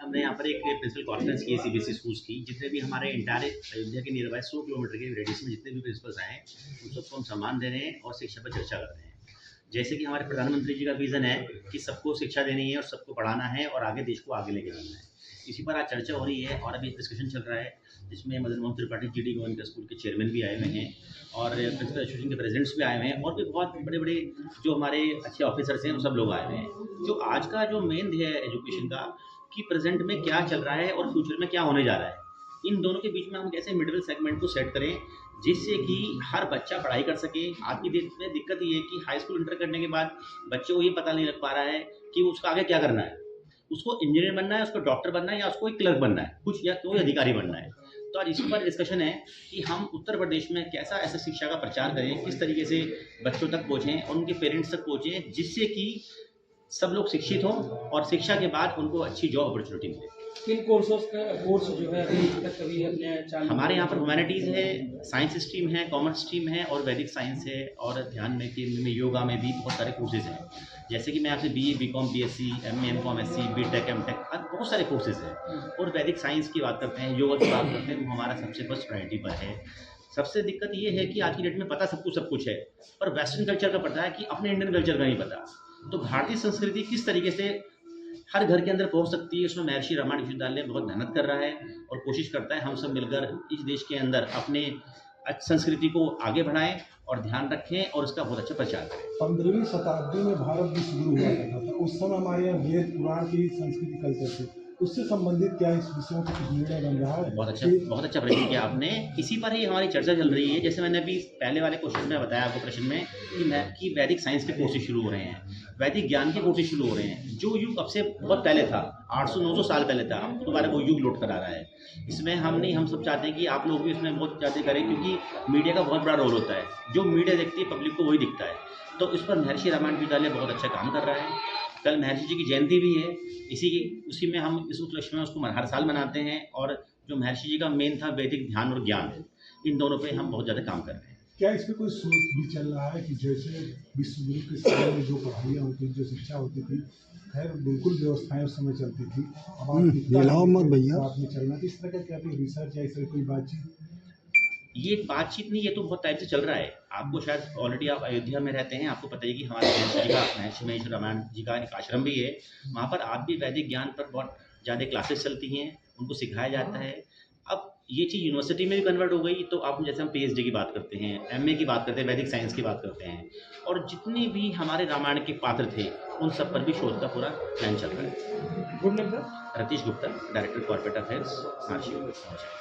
हमने यहाँ पर एक प्रिंसिपल कॉन्फ्रेंस की है सीबीएसई स्कूल्स की। जितने भी हमारे इंटायर अयोध्या के नियर बाय 100 किलोमीटर के रेडियस में जितने भी प्रिंसिपल्स आए हैं, उन सबको हम सम्मान दे रहे हैं और शिक्षा पर चर्चा कर रहे हैं। जैसे कि हमारे प्रधानमंत्री जी का विज़न है कि सबको शिक्षा देनी है और सबको पढ़ाना है और आगे देश को आगे लेके जाना है। इसी पर आज चर्चा हो रही है और अभी डिस्कशन चल रहा है, जिसमें मदन मोहन त्रिपाठी जीडी गोविंद स्कूल के चेयरमैन भी आए हुए हैं और प्रिंसिपल एसोसिएशन के प्रेसिडेंट्स भी आए हुए हैं और भी बहुत बड़े-बड़े जो हमारे अच्छे ऑफिसर्स हैं, वो सब लोग आए हुए हैं। जो आज का जो मेन ध्येय है एजुकेशन का, कि प्रेज़ेंट में क्या चल रहा है और फ्यूचर में क्या होने जा रहा है। इन दोनों के बीच में हम कैसे मिडल सेगमेंट को सेट करें, जिससे कि हर बच्चा पढ़ाई कर सके। आज की डेट में दिक्कत ये है कि हाई स्कूल इंटर करने के बाद बच्चे को ये पता नहीं लग पा रहा है कि उसका आगे क्या करना है। उसको इंजीनियर बनना है, उसको डॉक्टर बनना है या उसको एक क्लर्क बनना है, कुछ या कोई अधिकारी बनना है। तो आज इस पर डिस्कशन है कि हम उत्तर प्रदेश में कैसा ऐसा शिक्षा का प्रचार करें, किस तरीके से बच्चों तक पहुँचें और उनके पेरेंट्स तक पहुँचें, जिससे कि सब लोग शिक्षित हों और शिक्षा के बाद उनको अच्छी जॉब अपॉर्चुनिटी मिले। किन कोर्स जो है अभी तक कभी अपने चालू? हमारे यहाँ पर ह्यूमैनिटीज़ है, साइंस स्ट्रीम है, कॉमर्स स्ट्रीम है और वैदिक साइंस है और ध्यान में कि योगा में भी बहुत सारे कोर्सेज़ हैं। जैसे कि मैं आपसे BA, BCom, BSc, MA, MCom, SC, BTech, MTech बहुत सारे कोर्सेज़ हैं। और वैदिक साइंस की बात करते हैं, योगा की बात करते हैं, वो हमारा सबसे फर्स्ट प्रायोरिटी पर है। सबसे दिक्कत ये है कि आज की डेट में पता सब कुछ है, पर वेस्टर्न कल्चर का पता है कि अपने इंडियन कल्चर का नहीं पता। तो भारतीय संस्कृति किस तरीके से हर घर के अंदर पहुंच सकती है, उसमें महर्षि रामायण विश्वविद्यालय बहुत मेहनत कर रहा है और कोशिश करता है हम सब मिलकर इस देश के अंदर अपने संस्कृति को आगे बढ़ाएं और ध्यान रखें और उसका बहुत अच्छा प्रचार करें। 15वीं शताब्दी में भारत विश्व गुरु हुआ करता था। उस समय हमारे यहाँ वेद पुराण की संस्कृति कल्चर थी। उससे संबंधित क्या इस विषयों पर कुछ निर्णय बन रहा है? बहुत अच्छा प्रश्न किया आपने। इसी पर ही हमारी चर्चा चल रही है। जैसे मैंने अभी पहले वाले क्वेश्चन में बताया आपको प्रश्न में कि वैदिक साइंस के कोर्सेज शुरू हो रहे हैं, वैदिक ज्ञान के कोर्सेज शुरू हो रहे हैं। जो युग अब से बहुत पहले था, 800-900 साल पहले था, अब दोबारा वो युग लौट कर आ रहा है। इसमें हम सब चाहते हैं कि आप लोग भी इसमें बहुत ज़्यादा करें, क्योंकि मीडिया का बहुत बड़ा रोल होता है। जो मीडिया देखती है पब्लिक को वही दिखता है। तो इस पर महर्षि रामायण विश्वविद्यालय बहुत अच्छा काम कर रहा है। कल महर्षि जी की जयंती भी है, उसी में हम इस उपलक्ष्य में उसको हर साल मनाते हैं। और जो महर्षि जी का मेन था वैदिक ध्यान और ज्ञान, इन दोनों पे हम बहुत ज़्यादा काम कर रहे हैं। क्या इस पर कोई सोच भी चल रहा है कि जैसे विश्व गुरु के समय में जो पढ़ाइयाँ होती थी, जो शिक्षा होती थी, खैर बिल्कुल व्यवस्थाएं उस समय चलती थी, अब आप में चलना, इस तरह का क्या कोई रिसर्च या इस तरह कोई बातचीत? ये बातचीत नहीं, ये तो बहुत टाइम से चल रहा है। आपको शायद ऑलरेडी आप अयोध्या में रहते हैं, आपको पता है कि हमारे महर्षि महेश रामायण जी का एक आश्रम भी है। वहाँ पर आज भी वैदिक ज्ञान पर बहुत ज़्यादा क्लासेस चलती हैं, उनको सिखाया जाता है। अब ये चीज़ यूनिवर्सिटी में भी कन्वर्ट हो गई। तो आप जैसे हम पीएचडी की बात करते हैं, एमए की बात करते हैं, वैदिक साइंस की बात करते हैं, और जितने भी हमारे रामायण के पात्र थे उन सब पर भी शोध का पूरा प्लान चल रहा है। Good name sir? Ratheesh Gupta, director corporate affairs, महर्षि।